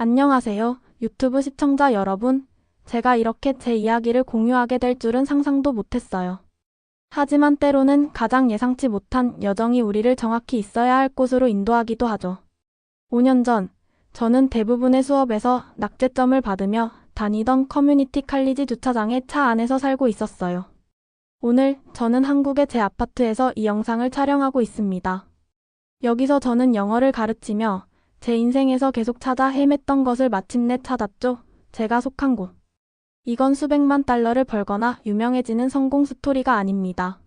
안녕하세요, 유튜브 시청자 여러분. 제가 이렇게 제 이야기를 공유하게 될 줄은 상상도 못했어요. 하지만 때로는 가장 예상치 못한 여정이 우리를 정확히 있어야 할 곳으로 인도하기도 하죠. 5년 전, 저는 대부분의 수업에서 낙제점을 받으며 다니던 커뮤니티 칼리지 주차장의 차 안에서 살고 있었어요. 오늘 저는 한국의 제 아파트에서 이 영상을 촬영하고 있습니다. 여기서 저는 영어를 가르치며 제 인생에서 계속 찾아 헤맸던 것을 마침내 찾았죠. 제가 속한 곳. 이건 수백만 달러를 벌거나 유명해지는 성공 스토리가 아닙니다.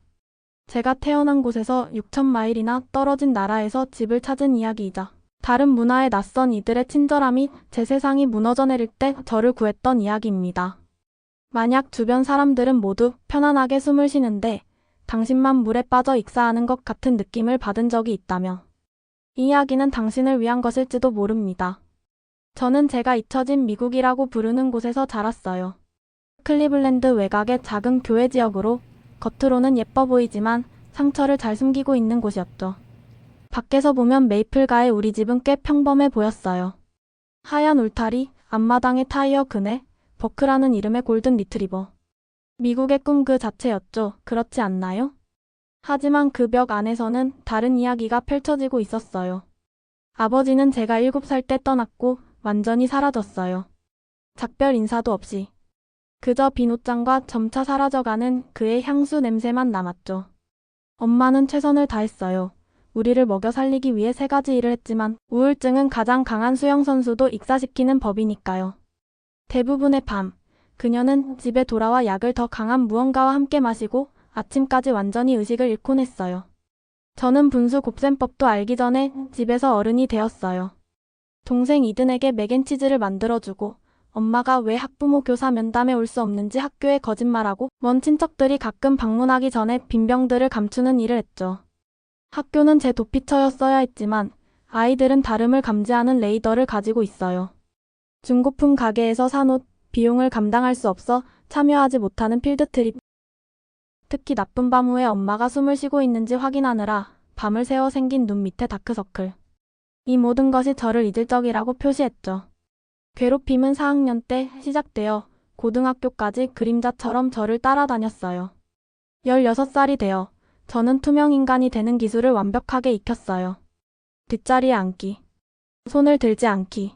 제가 태어난 곳에서 6,000마일이나 떨어진 나라에서 집을 찾은 이야기이자 다른 문화에 낯선 이들의 친절함이 제 세상이 무너져 내릴 때 저를 구했던 이야기입니다. 만약 주변 사람들은 모두 편안하게 숨을 쉬는데 당신만 물에 빠져 익사하는 것 같은 느낌을 받은 적이 있다면 이 이야기는 당신을 위한 것일지도 모릅니다. 저는 제가 잊혀진 미국이라고 부르는 곳에서 자랐어요. 클리블랜드 외곽의 작은 교회 지역으로 겉으로는 예뻐 보이지만 상처를 잘 숨기고 있는 곳이었죠. 밖에서 보면 메이플가의 우리 집은 꽤 평범해 보였어요. 하얀 울타리, 앞마당의 타이어 그네, 버크라는 이름의 골든 리트리버. 미국의 꿈 그 자체였죠. 그렇지 않나요? 하지만 그 벽 안에서는 다른 이야기가 펼쳐지고 있었어요. 아버지는 제가 7살 때 떠났고 완전히 사라졌어요. 작별 인사도 없이. 그저 빈 옷장과 점차 사라져가는 그의 향수 냄새만 남았죠. 엄마는 최선을 다했어요. 우리를 먹여 살리기 위해 3가지 일을 했지만 우울증은 가장 강한 수영선수도 익사시키는 법이니까요. 대부분의 밤, 그녀는 집에 돌아와 약을 더 강한 무언가와 함께 마시고 아침까지 완전히 의식을 잃곤 했어요. 저는 분수 곱셈법도 알기 전에 집에서 어른이 되었어요. 동생 이든에게 맥앤치즈를 만들어주고 엄마가 왜 학부모 교사 면담에 올 수 없는지 학교에 거짓말하고 먼 친척들이 가끔 방문하기 전에 빈병들을 감추는 일을 했죠. 학교는 제 도피처였어야 했지만 아이들은 다름을 감지하는 레이더를 가지고 있어요. 중고품 가게에서 산 옷, 비용을 감당할 수 없어 참여하지 못하는 필드트립. 특히 나쁜 밤 후에 엄마가 숨을 쉬고 있는지 확인하느라 밤을 새워 생긴 눈 밑에 다크서클. 이 모든 것이 저를 잊을 적이라고 표시했죠. 괴롭힘은 4학년 때 시작되어 고등학교까지 그림자처럼 저를 따라다녔어요. 16살이 되어 저는 투명 인간이 되는 기술을 완벽하게 익혔어요. 뒷자리에 앉기, 손을 들지 않기,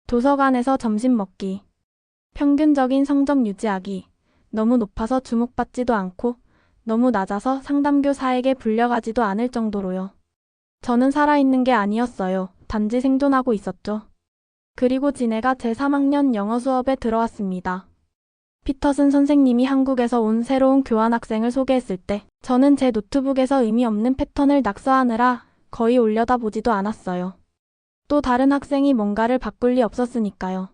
도서관에서 점심 먹기, 평균적인 성적 유지하기, 너무 높아서 주목받지도 않고 너무 낮아서 상담교사에게 불려가지도 않을 정도로요. 저는 살아있는 게 아니었어요. 단지 생존하고 있었죠. 그리고 지네가 제3학년 영어 수업에 들어왔습니다. 피터슨 선생님이 한국에서 온 새로운 교환학생을 소개했을 때 저는 제 노트북에서 의미 없는 패턴을 낙서하느라 거의 올려다보지도 않았어요. 또 다른 학생이 뭔가를 바꿀 리 없었으니까요.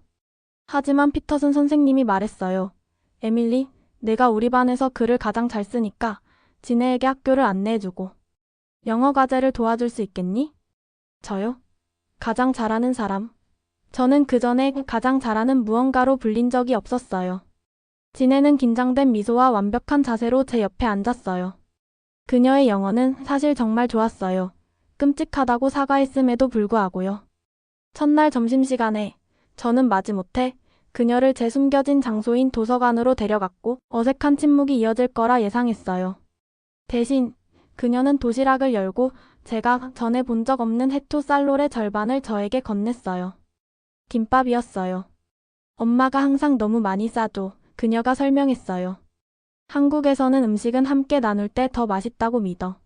하지만 피터슨 선생님이 말했어요. 에밀리, 내가 우리 반에서 글을 가장 잘 쓰니까 지네에게 학교를 안내해주고 영어 과제를 도와줄 수 있겠니? 저요? 가장 잘하는 사람. 저는 그전에 가장 잘하는 무언가로 불린 적이 없었어요. 지네는 긴장된 미소와 완벽한 자세로 제 옆에 앉았어요. 그녀의 영어는 사실 정말 좋았어요. 끔찍하다고 사과했음에도 불구하고요. 첫날 점심시간에 저는 마지못해 그녀를 제 숨겨진 장소인 도서관으로 데려갔고 어색한 침묵이 이어질 거라 예상했어요. 대신 그녀는 도시락을 열고 제가 전에 본 적 없는 해투 쌀롤의 절반을 저에게 건넸어요. 김밥이었어요. 엄마가 항상 너무 많이 싸줘. 그녀가 설명했어요. 한국에서는 음식은 함께 나눌 때 더 맛있다고 믿어.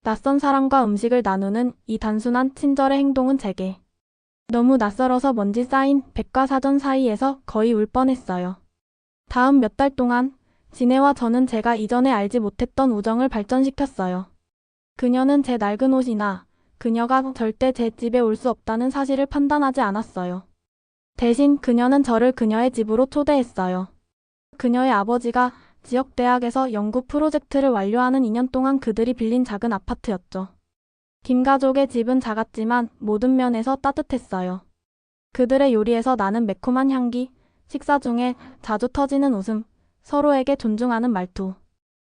낯선 사람과 음식을 나누는 이 단순한 친절의 행동은 제게 너무 낯설어서 먼지 쌓인 백과사전 사이에서 거의 울 뻔했어요. 다음 몇 달 동안 지네와 저는 제가 이전에 알지 못했던 우정을 발전시켰어요. 그녀는 제 낡은 옷이나 그녀가 절대 제 집에 올 수 없다는 사실을 판단하지 않았어요. 대신 그녀는 저를 그녀의 집으로 초대했어요. 그녀의 아버지가 지역 대학에서 연구 프로젝트를 완료하는 2년 동안 그들이 빌린 작은 아파트였죠. 김 가족의 집은 작았지만 모든 면에서 따뜻했어요. 그들의 요리에서 나는 매콤한 향기, 식사 중에 자주 터지는 웃음, 서로에게 존중하는 말투.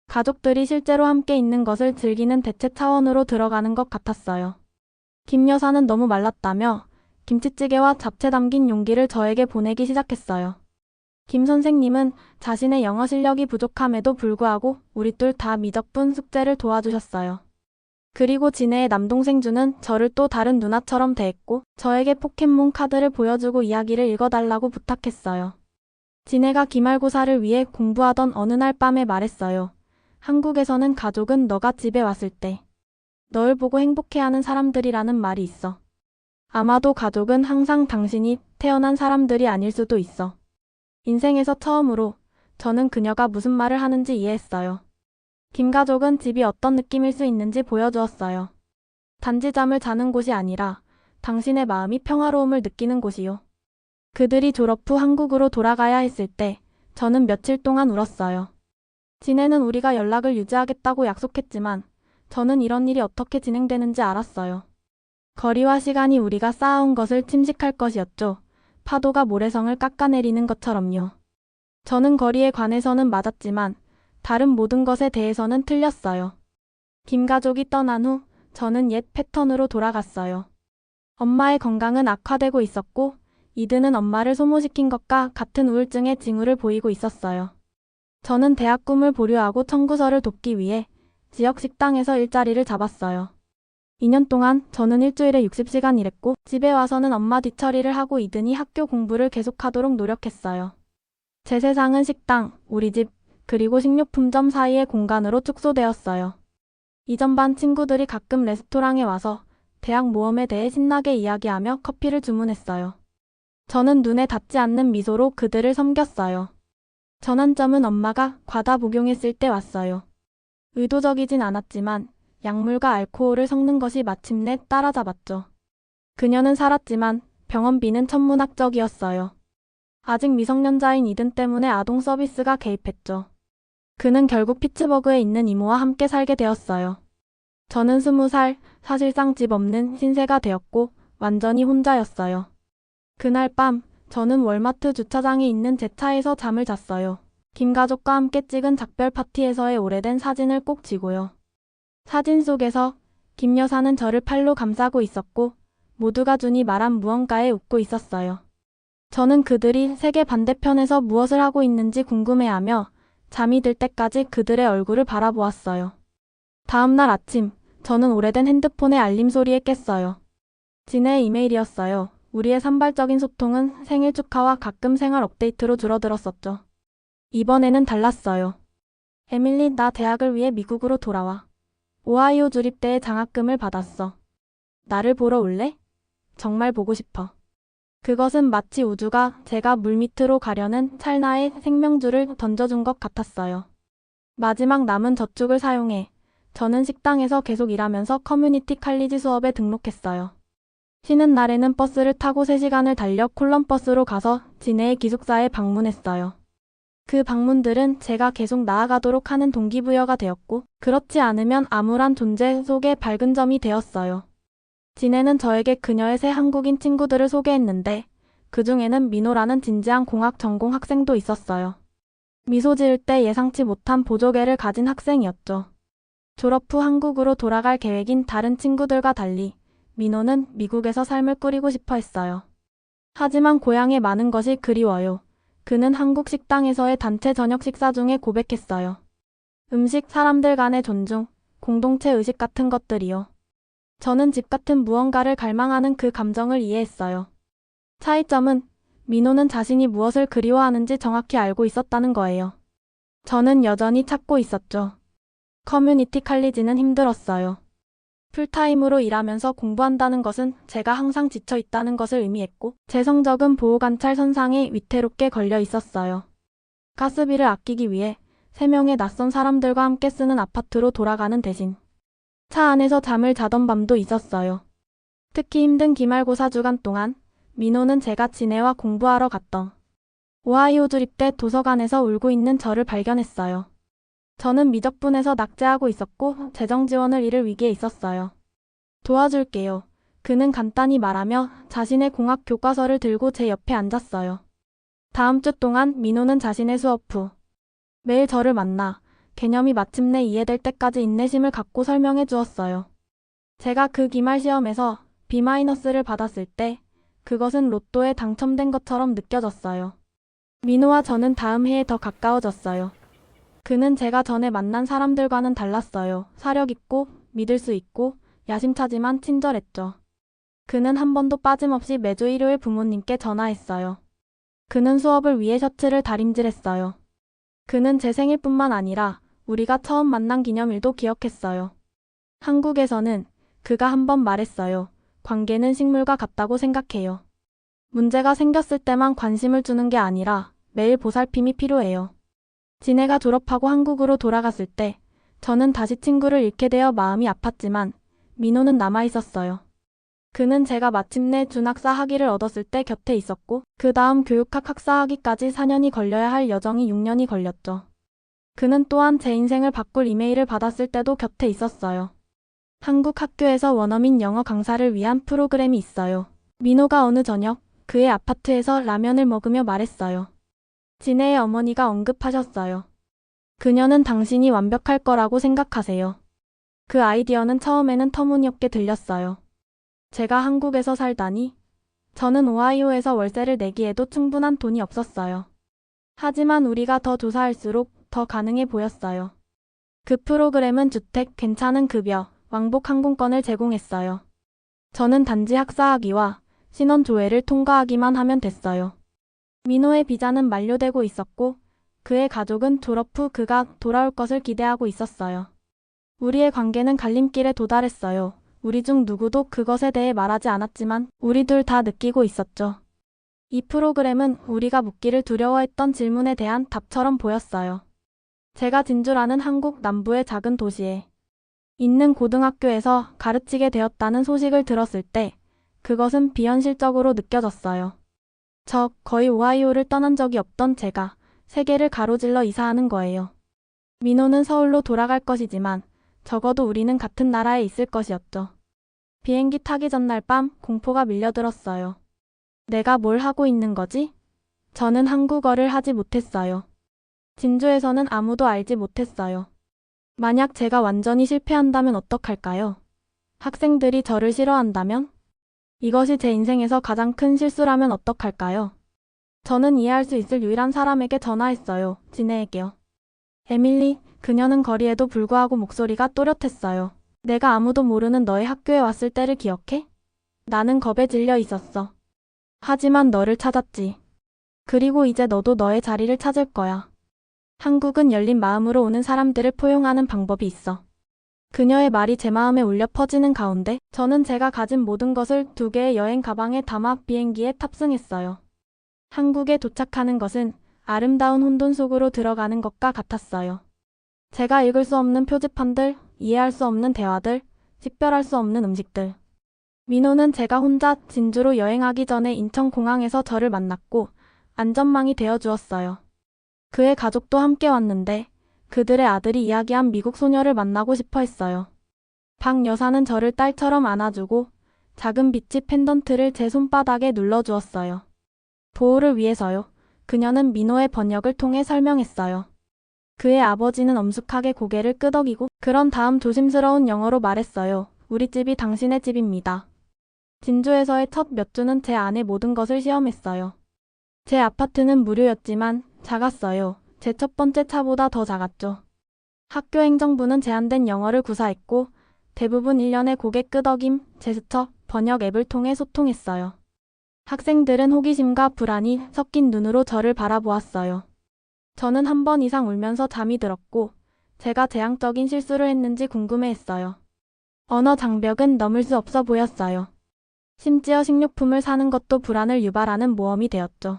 가족들이 실제로 함께 있는 것을 즐기는 대체 차원으로 들어가는 것 같았어요. 김 여사는 너무 말랐다며 김치찌개와 잡채 담긴 용기를 저에게 보내기 시작했어요. 김 선생님은 자신의 영어 실력이 부족함에도 불구하고 우리 둘 다 미적분 숙제를 도와주셨어요. 그리고 진해의 남동생 주는 저를 또 다른 누나처럼 대했고 저에게 포켓몬 카드를 보여주고 이야기를 읽어달라고 부탁했어요. 진해가 기말고사를 위해 공부하던 어느 날 밤에 말했어요. 한국에서는 가족은 너가 집에 왔을 때 널 보고 행복해하는 사람들이라는 말이 있어. 아마도 가족은 항상 당신이 태어난 사람들이 아닐 수도 있어. 인생에서 처음으로 저는 그녀가 무슨 말을 하는지 이해했어요. 김가족은 집이 어떤 느낌일 수 있는지 보여주었어요. 단지 잠을 자는 곳이 아니라 당신의 마음이 평화로움을 느끼는 곳이요. 그들이 졸업 후 한국으로 돌아가야 했을 때 저는 며칠 동안 울었어요. 진해는 우리가 연락을 유지하겠다고 약속했지만 저는 이런 일이 어떻게 진행되는지 알았어요. 거리와 시간이 우리가 쌓아온 것을 침식할 것이었죠. 파도가 모래성을 깎아내리는 것처럼요. 저는 거리에 관해서는 맞았지만 다른 모든 것에 대해서는 틀렸어요. 김가족이 떠난 후 저는 옛 패턴으로 돌아갔어요. 엄마의 건강은 악화되고 있었고 이드는 엄마를 소모시킨 것과 같은 우울증의 징후를 보이고 있었어요. 저는 대학 꿈을 보류하고 청구서를 돕기 위해 지역 식당에서 일자리를 잡았어요. 2년 동안 저는 일주일에 60시간 일했고 집에 와서는 엄마 뒤처리를 하고 이든이 학교 공부를 계속하도록 노력했어요. 제 세상은 식당, 우리 집, 그리고 식료품점 사이의 공간으로 축소되었어요. 이전 반 친구들이 가끔 레스토랑에 와서 대학 모험에 대해 신나게 이야기하며 커피를 주문했어요. 저는 눈에 닿지 않는 미소로 그들을 섬겼어요. 전환점은 엄마가 과다 복용했을 때 왔어요. 의도적이진 않았지만 약물과 알코올을 섞는 것이 마침내 따라잡았죠. 그녀는 살았지만 병원비는 천문학적이었어요. 아직 미성년자인 이든 때문에 아동 서비스가 개입했죠. 그는 결국 피츠버그에 있는 이모와 함께 살게 되었어요. 저는 20살, 사실상 집 없는 신세가 되었고 완전히 혼자였어요. 그날 밤 저는 월마트 주차장에 있는 제 차에서 잠을 잤어요. 김가족과 함께 찍은 작별 파티에서의 오래된 사진을 꼭 쥐고요. 사진 속에서 김 여사는 저를 팔로 감싸고 있었고 모두가 준이 말한 무언가에 웃고 있었어요. 저는 그들이 세계 반대편에서 무엇을 하고 있는지 궁금해하며 잠이 들 때까지 그들의 얼굴을 바라보았어요. 다음 날 아침 저는 오래된 핸드폰의 알림 소리에 깼어요. 진해의 이메일이었어요. 우리의 산발적인 소통은 생일 축하와 가끔 생활 업데이트로 줄어들었었죠. 이번에는 달랐어요. 에밀리, 나 대학을 위해 미국으로 돌아와. 오하이오 주립대에 장학금을 받았어. 나를 보러 올래? 정말 보고 싶어. 그것은 마치 우주가 제가 물밑으로 가려는 찰나에 생명줄을 던져준 것 같았어요. 마지막 남은 저축을 사용해 저는 식당에서 계속 일하면서 커뮤니티 칼리지 수업에 등록했어요. 쉬는 날에는 버스를 타고 3시간을 달려 콜럼버스로 가서 진해의 기숙사에 방문했어요. 그 방문들은 제가 계속 나아가도록 하는 동기부여가 되었고 그렇지 않으면 암울한 존재 속의 밝은 점이 되었어요. 진해는 저에게 그녀의 새 한국인 친구들을 소개했는데 그 중에는 민호라는 진지한 공학 전공 학생도 있었어요. 미소 지을 때 예상치 못한 보조개를 가진 학생이었죠. 졸업 후 한국으로 돌아갈 계획인 다른 친구들과 달리 민호는 미국에서 삶을 꾸리고 싶어 했어요. 하지만 고향의 많은 것이 그리워요. 그는 한국 식당에서의 단체 저녁 식사 중에 고백했어요. 음식, 사람들 간의 존중, 공동체 의식 같은 것들이요. 저는 집 같은 무언가를 갈망하는 그 감정을 이해했어요. 차이점은 민호는 자신이 무엇을 그리워하는지 정확히 알고 있었다는 거예요. 저는 여전히 찾고 있었죠. 커뮤니티 칼리지는 힘들었어요. 풀타임으로 일하면서 공부한다는 것은 제가 항상 지쳐 있다는 것을 의미했고 제 성적은 보호관찰 선상에 위태롭게 걸려 있었어요. 가스비를 아끼기 위해 3명의 낯선 사람들과 함께 쓰는 아파트로 돌아가는 대신 차 안에서 잠을 자던 밤도 있었어요. 특히 힘든 기말고사 주간 동안 민호는 제가 진해와 공부하러 갔던 오하이오 주립대 도서관에서 울고 있는 저를 발견했어요. 저는 미적분에서 낙제하고 있었고 재정 지원을 잃을 위기에 있었어요. 도와줄게요. 그는 간단히 말하며 자신의 공학 교과서를 들고 제 옆에 앉았어요. 다음 주 동안 민호는 자신의 수업 후 매일 저를 만나 개념이 마침내 이해될 때까지 인내심을 갖고 설명해 주었어요. 제가 그 기말 시험에서 B-를 받았을 때 그것은 로또에 당첨된 것처럼 느껴졌어요. 민호와 저는 다음 해에 더 가까워졌어요. 그는 제가 전에 만난 사람들과는 달랐어요. 사력 있고 믿을 수 있고 야심차지만 친절했죠. 그는 한 번도 빠짐없이 매주 일요일 부모님께 전화했어요. 그는 수업을 위해 셔츠를 다림질했어요. 그는 제 생일뿐만 아니라 우리가 처음 만난 기념일도 기억했어요. 한국에서는 그가 한 번 말했어요. 관계는 식물과 같다고 생각해요. 문제가 생겼을 때만 관심을 주는 게 아니라 매일 보살핌이 필요해요. 진해가 졸업하고 한국으로 돌아갔을 때 저는 다시 친구를 잃게 되어 마음이 아팠지만 민호는 남아있었어요. 그는 제가 마침내 준학사 학위를 얻었을 때 곁에 있었고 그 다음 교육학 학사 학위까지 4년이 걸려야 할 여정이 6년이 걸렸죠. 그는 또한 제 인생을 바꿀 이메일을 받았을 때도 곁에 있었어요. 한국 학교에서 원어민 영어 강사를 위한 프로그램이 있어요. 민호가 어느 저녁 그의 아파트에서 라면을 먹으며 말했어요. 진해의 어머니가 언급하셨어요. 그녀는 당신이 완벽할 거라고 생각하세요. 그 아이디어는 처음에는 터무니없게 들렸어요. 제가 한국에서 살다니? 저는 오하이오에서 월세를 내기에도 충분한 돈이 없었어요. 하지만 우리가 더 조사할수록 더 가능해 보였어요. 그 프로그램은 주택, 괜찮은 급여, 왕복 항공권을 제공했어요. 저는 단지 학사학위와 신원조회를 통과하기만 하면 됐어요. 민호의 비자는 만료되고 있었고 그의 가족은 졸업 후 그가 돌아올 것을 기대하고 있었어요. 우리의 관계는 갈림길에 도달했어요. 우리 중 누구도 그것에 대해 말하지 않았지만 우리 둘 다 느끼고 있었죠. 이 프로그램은 우리가 묻기를 두려워했던 질문에 대한 답처럼 보였어요. 제가 진주라는 한국 남부의 작은 도시에 있는 고등학교에서 가르치게 되었다는 소식을 들었을 때 그것은 비현실적으로 느껴졌어요. 거의 오하이오를 떠난 적이 없던 제가 세계를 가로질러 이사하는 거예요. 민호는 서울로 돌아갈 것이지만 적어도 우리는 같은 나라에 있을 것이었죠. 비행기 타기 전날 밤 공포가 밀려들었어요. 내가 뭘 하고 있는 거지? 저는 한국어를 하지 못했어요. 진주에서는 아무도 알지 못했어요. 만약 제가 완전히 실패한다면 어떡할까요? 학생들이 저를 싫어한다면? 이것이 제 인생에서 가장 큰 실수라면 어떡할까요? 저는 이해할 수 있을 유일한 사람에게 전화했어요. 진해에게요. 에밀리, 그녀는 거리에도 불구하고 목소리가 또렷했어요. 내가 아무도 모르는 너의 학교에 왔을 때를 기억해? 나는 겁에 질려 있었어. 하지만 너를 찾았지. 그리고 이제 너도 너의 자리를 찾을 거야. 한국은 열린 마음으로 오는 사람들을 포용하는 방법이 있어. 그녀의 말이 제 마음에 울려 퍼지는 가운데 저는 제가 가진 모든 것을 2개의 여행 가방에 담아 비행기에 탑승했어요. 한국에 도착하는 것은 아름다운 혼돈 속으로 들어가는 것과 같았어요. 제가 읽을 수 없는 표지판들, 이해할 수 없는 대화들, 식별할 수 없는 음식들. 민호는 제가 혼자 진주로 여행하기 전에 인천공항에서 저를 만났고 안전망이 되어 주었어요. 그의 가족도 함께 왔는데 그들의 아들이 이야기한 미국 소녀를 만나고 싶어 했어요. 박 여사는 저를 딸처럼 안아주고 작은 비치 펜던트를 제 손바닥에 눌러주었어요. 보호를 위해서요. 그녀는 민호의 번역을 통해 설명했어요. 그의 아버지는 엄숙하게 고개를 끄덕이고 그런 다음 조심스러운 영어로 말했어요. 우리 집이 당신의 집입니다. 진주에서의 첫 몇 주는 제 안의 모든 것을 시험했어요. 제 아파트는 무료였지만 작았어요. 제 첫 번째 차보다 더 작았죠. 학교 행정부는 제한된 영어를 구사했고 대부분 1년의 고개 끄덕임, 제스처, 번역 앱을 통해 소통했어요. 학생들은 호기심과 불안이 섞인 눈으로 저를 바라보았어요. 저는 한 번 이상 울면서 잠이 들었고 제가 재앙적인 실수를 했는지 궁금해했어요. 언어 장벽은 넘을 수 없어 보였어요. 심지어 식료품을 사는 것도 불안을 유발하는 모험이 되었죠.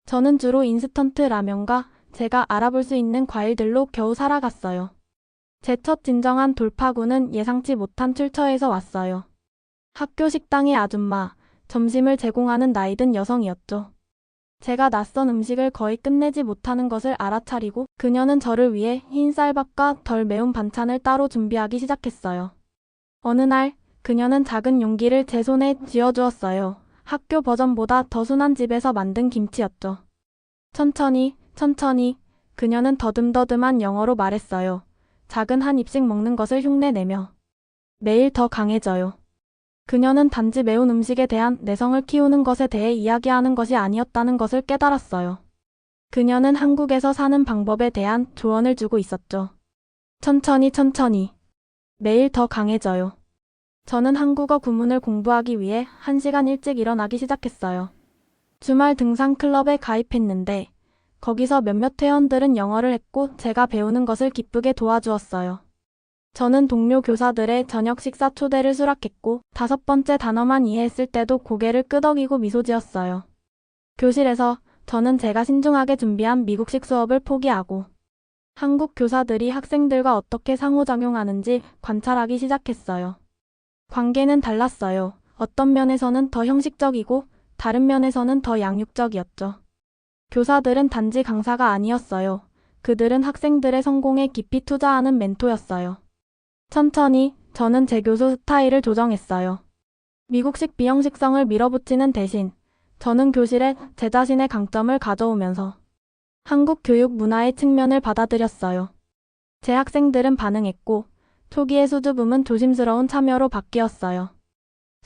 저는 주로 인스턴트 라면과 제가 알아볼 수 있는 과일들로 겨우 살아갔어요. 제 첫 진정한 돌파구는 예상치 못한 출처에서 왔어요. 학교 식당의 아줌마, 점심을 제공하는 나이든 여성이었죠. 제가 낯선 음식을 거의 끝내지 못하는 것을 알아차리고 그녀는 저를 위해 흰 쌀밥과 덜 매운 반찬을 따로 준비하기 시작했어요. 어느 날 그녀는 작은 용기를 제 손에 쥐어주었어요. 학교 버전보다 더 순한 집에서 만든 김치였죠. 천천히 그녀는 더듬더듬한 영어로 말했어요. 작은 한 입씩 먹는 것을 흉내내며 매일 더 강해져요. 그녀는 단지 매운 음식에 대한 내성을 키우는 것에 대해 이야기하는 것이 아니었다는 것을 깨달았어요. 그녀는 한국에서 사는 방법에 대한 조언을 주고 있었죠. 천천히. 매일 더 강해져요. 저는 한국어 구문을 공부하기 위해 1시간 일찍 일어나기 시작했어요. 주말 등산 클럽에 가입했는데 거기서 몇몇 회원들은 영어를 했고 제가 배우는 것을 기쁘게 도와주었어요. 저는 동료 교사들의 저녁 식사 초대를 수락했고 5번째 단어만 이해했을 때도 고개를 끄덕이고 미소 지었어요. 교실에서 저는 제가 신중하게 준비한 미국식 수업을 포기하고 한국 교사들이 학생들과 어떻게 상호작용하는지 관찰하기 시작했어요. 관계는 달랐어요. 어떤 면에서는 더 형식적이고 다른 면에서는 더 양육적이었죠. 교사들은 단지 강사가 아니었어요. 그들은 학생들의 성공에 깊이 투자하는 멘토였어요. 천천히 저는 제 교수 스타일을 조정했어요. 미국식 비형식성을 밀어붙이는 대신 저는 교실에 제 자신의 강점을 가져오면서 한국 교육 문화의 측면을 받아들였어요. 제 학생들은 반응했고 초기의 수줍음은 조심스러운 참여로 바뀌었어요.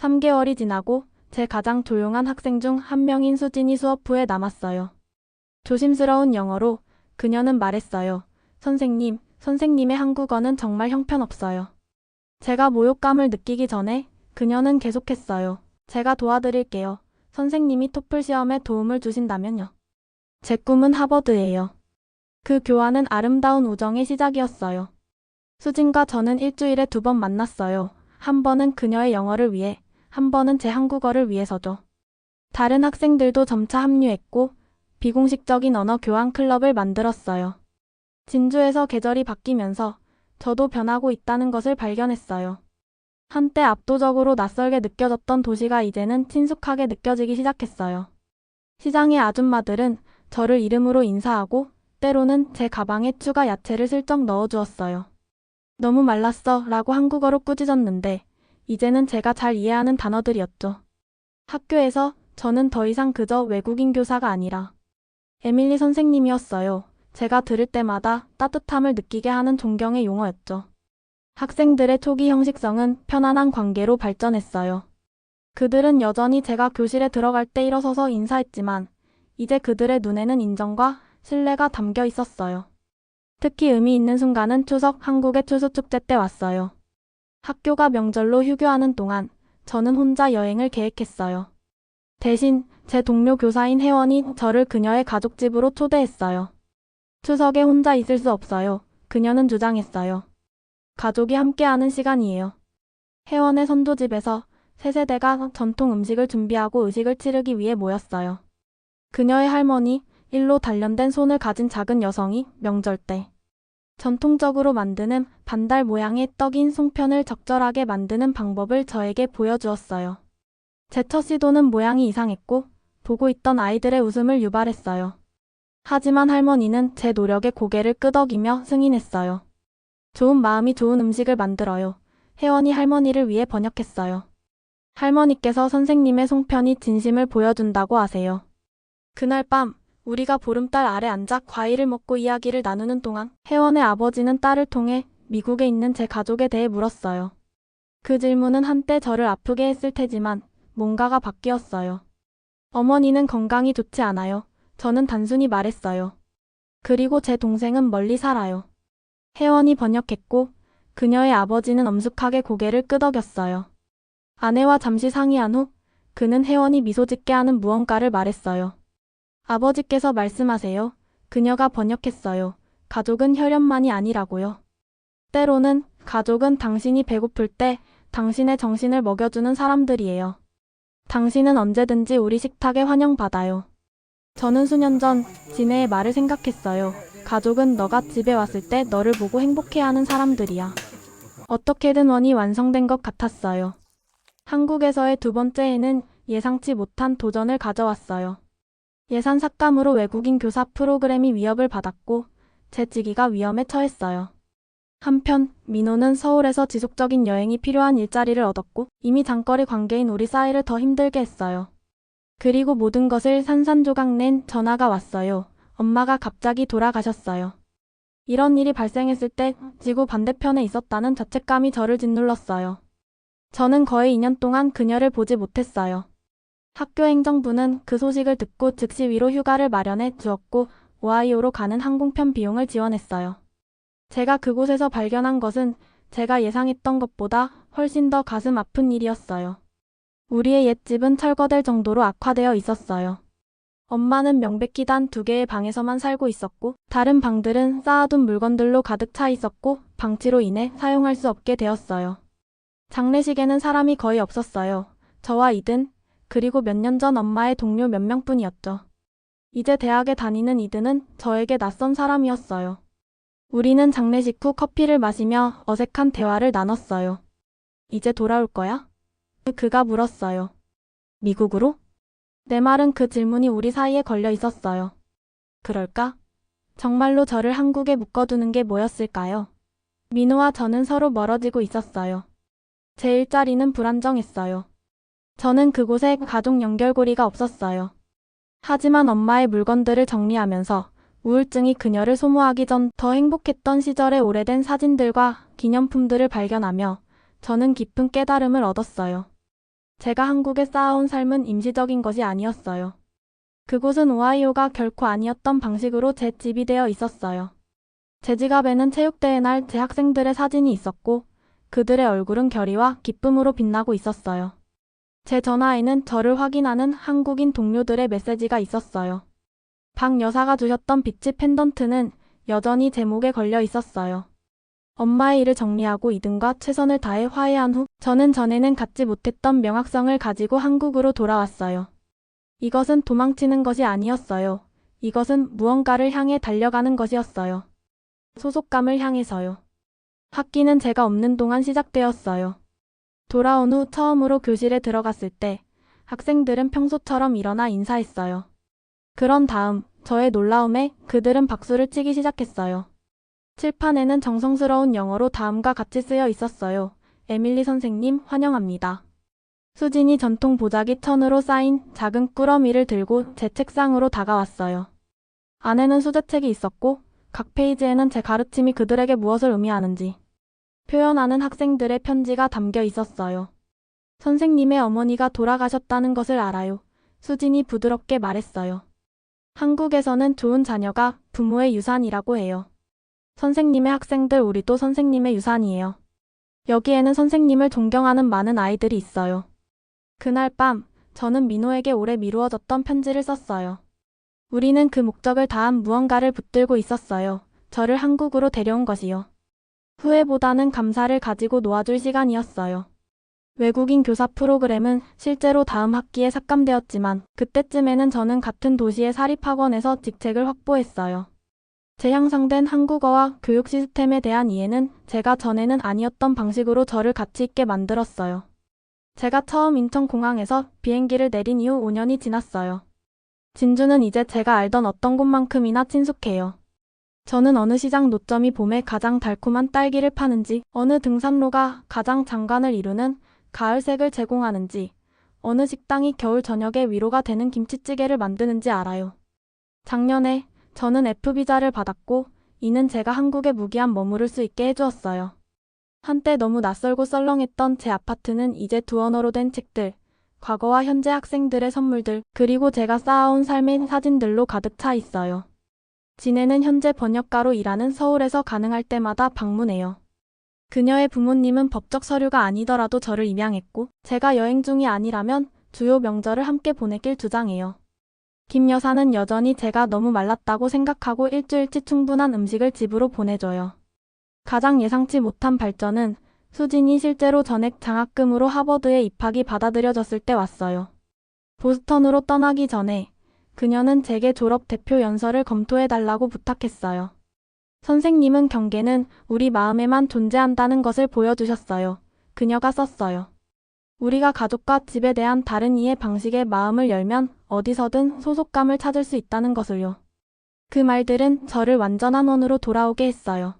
3개월이 지나고 제 가장 조용한 학생 중 한 명인 수진이 수업 후에 남았어요. 조심스러운 영어로 그녀는 말했어요. 선생님의 한국어는 정말 형편없어요. 제가 모욕감을 느끼기 전에 그녀는 계속했어요. 제가 도와드릴게요. 선생님이 토플 시험에 도움을 주신다면요. 제 꿈은 하버드예요. 그 교환은 아름다운 우정의 시작이었어요. 수진과 저는 일주일에 2번 만났어요. 한 번은 그녀의 영어를 위해, 한 번은 제 한국어를 위해서죠. 다른 학생들도 점차 합류했고 비공식적인 언어 교환 클럽을 만들었어요. 진주에서 계절이 바뀌면서 저도 변하고 있다는 것을 발견했어요. 한때 압도적으로 낯설게 느껴졌던 도시가 이제는 친숙하게 느껴지기 시작했어요. 시장의 아줌마들은 저를 이름으로 인사하고 때로는 제 가방에 추가 야채를 슬쩍 넣어주었어요. 너무 말랐어 라고 한국어로 꾸짖었는데 이제는 제가 잘 이해하는 단어들이었죠. 학교에서 저는 더 이상 그저 외국인 교사가 아니라 에밀리 선생님이었어요. 제가 들을 때마다 따뜻함을 느끼게 하는 존경의 용어였죠. 학생들의 초기 형식성은 편안한 관계로 발전했어요. 그들은 여전히 제가 교실에 들어갈 때 일어서서 인사했지만 이제 그들의 눈에는 인정과 신뢰가 담겨 있었어요. 특히 의미 있는 순간은 추석 한국의 추수축제 때 왔어요. 학교가 명절로 휴교하는 동안 저는 혼자 여행을 계획했어요. 대신 제 동료 교사인 혜원이 저를 그녀의 가족집으로 초대했어요. 추석에 혼자 있을 수 없어요. 그녀는 주장했어요. 가족이 함께하는 시간이에요. 혜원의 선조집에서 세 세대가 전통 음식을 준비하고 의식을 치르기 위해 모였어요. 그녀의 할머니, 일로 단련된 손을 가진 작은 여성이 명절 때 전통적으로 만드는 반달 모양의 떡인 송편을 적절하게 만드는 방법을 저에게 보여주었어요. 제 첫 시도는 모양이 이상했고 보고 있던 아이들의 웃음을 유발했어요. 하지만 할머니는 제 노력에 고개를 끄덕이며 승인했어요. 좋은 마음이 좋은 음식을 만들어요. 혜원이 할머니를 위해 번역했어요. 할머니께서 선생님의 송편이 진심을 보여준다고 하세요. 그날 밤 우리가 보름달 아래 앉아 과일을 먹고 이야기를 나누는 동안 혜원의 아버지는 딸을 통해 미국에 있는 제 가족에 대해 물었어요. 그 질문은 한때 저를 아프게 했을 테지만 뭔가가 바뀌었어요. 어머니는 건강이 좋지 않아요. 저는 단순히 말했어요. 그리고 제 동생은 멀리 살아요. 혜원이 번역했고 그녀의 아버지는 엄숙하게 고개를 끄덕였어요. 아내와 잠시 상의한 후 그는 혜원이 미소 짓게 하는 무언가를 말했어요. 아버지께서 말씀하세요. 그녀가 번역했어요. 가족은 혈연만이 아니라고요. 때로는 가족은 당신이 배고플 때 당신의 정신을 먹여주는 사람들이에요. 당신은 언제든지 우리 식탁에 환영받아요. 저는 수년 전 지네의 말을 생각했어요. 가족은 너가 집에 왔을 때 너를 보고 행복해하는 사람들이야. 어떻게든 원이 완성된 것 같았어요. 한국에서의 2번째 해는 예상치 못한 도전을 가져왔어요. 예산 삭감으로 외국인 교사 프로그램이 위협을 받았고 제 직위가 위험에 처했어요. 한편 민호는 서울에서 지속적인 여행이 필요한 일자리를 얻었고 이미 장거리 관계인 우리 사이를 더 힘들게 했어요. 그리고 모든 것을 산산조각 낸 전화가 왔어요. 엄마가 갑자기 돌아가셨어요. 이런 일이 발생했을 때 지구 반대편에 있었다는 자책감이 저를 짓눌렀어요. 저는 거의 2년 동안 그녀를 보지 못했어요. 학교 행정부는 그 소식을 듣고 즉시 위로 휴가를 마련해 주었고 오하이오로 가는 항공편 비용을 지원했어요. 제가 그곳에서 발견한 것은 제가 예상했던 것보다 훨씬 더 가슴 아픈 일이었어요. 우리의 옛집은 철거될 정도로 악화되어 있었어요. 엄마는 명백히 단 2개의 방에서만 살고 있었고 다른 방들은 쌓아둔 물건들로 가득 차 있었고 방치로 인해 사용할 수 없게 되었어요. 장례식에는 사람이 거의 없었어요. 저와 이든, 그리고 몇 년 전 엄마의 동료 몇 명뿐이었죠. 이제 대학에 다니는 이든은 저에게 낯선 사람이었어요. 우리는 장례식 후 커피를 마시며 어색한 대화를 나눴어요. 이제 돌아올 거야? 그가 물었어요. 미국으로? 내 말은 그 질문이 우리 사이에 걸려 있었어요. 그럴까? 정말로 저를 한국에 묶어두는 게 뭐였을까요? 민호와 저는 서로 멀어지고 있었어요. 제 일자리는 불안정했어요. 저는 그곳에 가족 연결고리가 없었어요. 하지만 엄마의 물건들을 정리하면서 우울증이 그녀를 소모하기 전 더 행복했던 시절의 오래된 사진들과 기념품들을 발견하며 저는 깊은 깨달음을 얻었어요. 제가 한국에 쌓아온 삶은 임시적인 것이 아니었어요. 그곳은 오하이오가 결코 아니었던 방식으로 제 집이 되어 있었어요. 제 지갑에는 체육대회 날 제 학생들의 사진이 있었고 그들의 얼굴은 결의와 기쁨으로 빛나고 있었어요. 제 전화에는 저를 확인하는 한국인 동료들의 메시지가 있었어요. 박 여사가 주셨던 비치 펜던트는 여전히 제 목에 걸려 있었어요. 엄마의 일을 정리하고 이든과 최선을 다해 화해한 후 저는 전에는 갖지 못했던 명확성을 가지고 한국으로 돌아왔어요. 이것은 도망치는 것이 아니었어요. 이것은 무언가를 향해 달려가는 것이었어요. 소속감을 향해서요. 학기는 제가 없는 동안 시작되었어요. 돌아온 후 처음으로 교실에 들어갔을 때 학생들은 평소처럼 일어나 인사했어요. 그런 다음 저의 놀라움에 그들은 박수를 치기 시작했어요. 칠판에는 정성스러운 영어로 다음과 같이 쓰여 있었어요. 에밀리 선생님 환영합니다. 수진이 전통 보자기 천으로 쌓인 작은 꾸러미를 들고 제 책상으로 다가왔어요. 안에는 수제책이 있었고 각 페이지에는 제 가르침이 그들에게 무엇을 의미하는지 표현하는 학생들의 편지가 담겨 있었어요. 선생님의 어머니가 돌아가셨다는 것을 알아요. 수진이 부드럽게 말했어요. 한국에서는 좋은 자녀가 부모의 유산이라고 해요. 선생님의 학생들 우리도 선생님의 유산이에요. 여기에는 선생님을 존경하는 많은 아이들이 있어요. 그날 밤 저는 민호에게 오래 미루어졌던 편지를 썼어요. 우리는 그 목적을 다한 무언가를 붙들고 있었어요. 저를 한국으로 데려온 것이요. 후회보다는 감사를 가지고 놓아줄 시간이었어요. 외국인 교사 프로그램은 실제로 다음 학기에 삭감되었지만 그때쯤에는 저는 같은 도시의 사립학원에서 직책을 확보했어요. 재향상된 한국어와 교육 시스템에 대한 이해는 제가 전에는 아니었던 방식으로 저를 가치 있게 만들었어요. 제가 처음 인천공항에서 비행기를 내린 이후 5년이 지났어요. 진주는 이제 제가 알던 어떤 곳만큼이나 친숙해요. 저는 어느 시장 노점이 봄에 가장 달콤한 딸기를 파는지, 어느 등산로가 가장 장관을 이루는 가을색을 제공하는지, 어느 식당이 겨울 저녁에 위로가 되는 김치찌개를 만드는지 알아요. 작년에 저는 F비자를 받았고 이는 제가 한국에 무기한 머무를 수 있게 해주었어요. 한때 너무 낯설고 썰렁했던 제 아파트는 이제 두 언어로 된 책들, 과거와 현재 학생들의 선물들, 그리고 제가 쌓아온 삶의 사진들로 가득 차 있어요. 지네는 현재 번역가로 일하는 서울에서 가능할 때마다 방문해요. 그녀의 부모님은 법적 서류가 아니더라도 저를 입양했고 제가 여행 중이 아니라면 주요 명절을 함께 보내길 주장해요. 김 여사는 여전히 제가 너무 말랐다고 생각하고 일주일치 충분한 음식을 집으로 보내줘요. 가장 예상치 못한 발전은 수진이 실제로 전액 장학금으로 하버드에 입학이 받아들여졌을 때 왔어요. 보스턴으로 떠나기 전에 그녀는 제게 졸업 대표 연설을 검토해달라고 부탁했어요. 선생님은 경계는 우리 마음에만 존재한다는 것을 보여주셨어요. 그녀가 썼어요. 우리가 가족과 집에 대한 다른 이해 방식의 마음을 열면 어디서든 소속감을 찾을 수 있다는 것을요. 그 말들은 저를 완전한 원으로 돌아오게 했어요.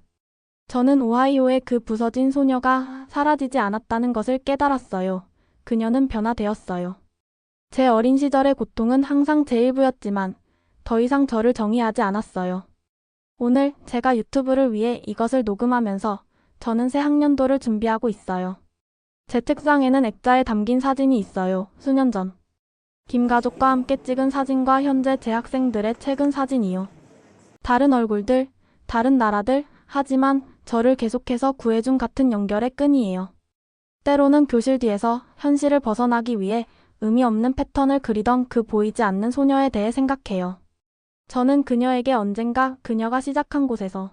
저는 오하이오의 그 부서진 소녀가 사라지지 않았다는 것을 깨달았어요. 그녀는 변화되었어요. 제 어린 시절의 고통은 항상 제 일부였지만 더 이상 저를 정의하지 않았어요. 오늘 제가 유튜브를 위해 이것을 녹음하면서 저는 새 학년도를 준비하고 있어요. 제 책상에는 액자에 담긴 사진이 있어요. 수년 전. 김 가족과 함께 찍은 사진과 현재 재학생들의 최근 사진이요. 다른 얼굴들, 다른 나라들, 하지만 저를 계속해서 구해준 같은 연결의 끈이에요. 때로는 교실 뒤에서 현실을 벗어나기 위해 의미 없는 패턴을 그리던 그 보이지 않는 소녀에 대해 생각해요. 저는 그녀에게 언젠가 그녀가 시작한 곳에서,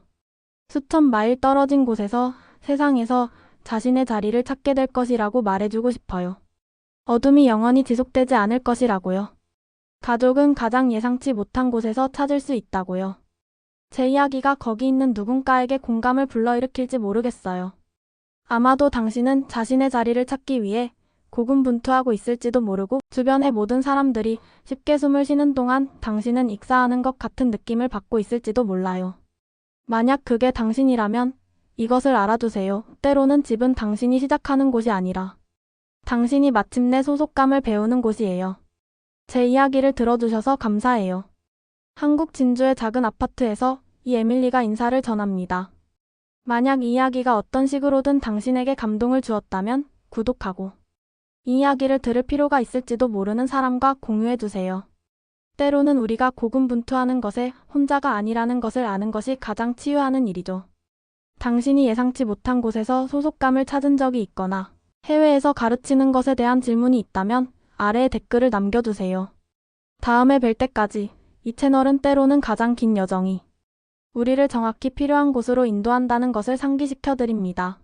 수천 마일 떨어진 곳에서, 세상에서 자신의 자리를 찾게 될 것이라고 말해주고 싶어요. 어둠이 영원히 지속되지 않을 것이라고요. 가족은 가장 예상치 못한 곳에서 찾을 수 있다고요. 제 이야기가 거기 있는 누군가에게 공감을 불러일으킬지 모르겠어요. 아마도 당신은 자신의 자리를 찾기 위해 고군분투하고 있을지도 모르고 주변의 모든 사람들이 쉽게 숨을 쉬는 동안 당신은 익사하는 것 같은 느낌을 받고 있을지도 몰라요. 만약 그게 당신이라면 이것을 알아두세요. 때로는 집은 당신이 시작하는 곳이 아니라 당신이 마침내 소속감을 배우는 곳이에요. 제 이야기를 들어주셔서 감사해요. 한국 진주의 작은 아파트에서 이 에밀리가 인사를 전합니다. 만약 이 이야기가 어떤 식으로든 당신에게 감동을 주었다면 구독하고 이 이야기를 들을 필요가 있을지도 모르는 사람과 공유해주세요. 때로는 우리가 고군분투하는 것에 혼자가 아니라는 것을 아는 것이 가장 치유하는 일이죠. 당신이 예상치 못한 곳에서 소속감을 찾은 적이 있거나 해외에서 가르치는 것에 대한 질문이 있다면 아래에 댓글을 남겨주세요. 다음에 뵐 때까지 이 채널은 때로는 가장 긴 여정이 우리를 정확히 필요한 곳으로 인도한다는 것을 상기시켜 드립니다.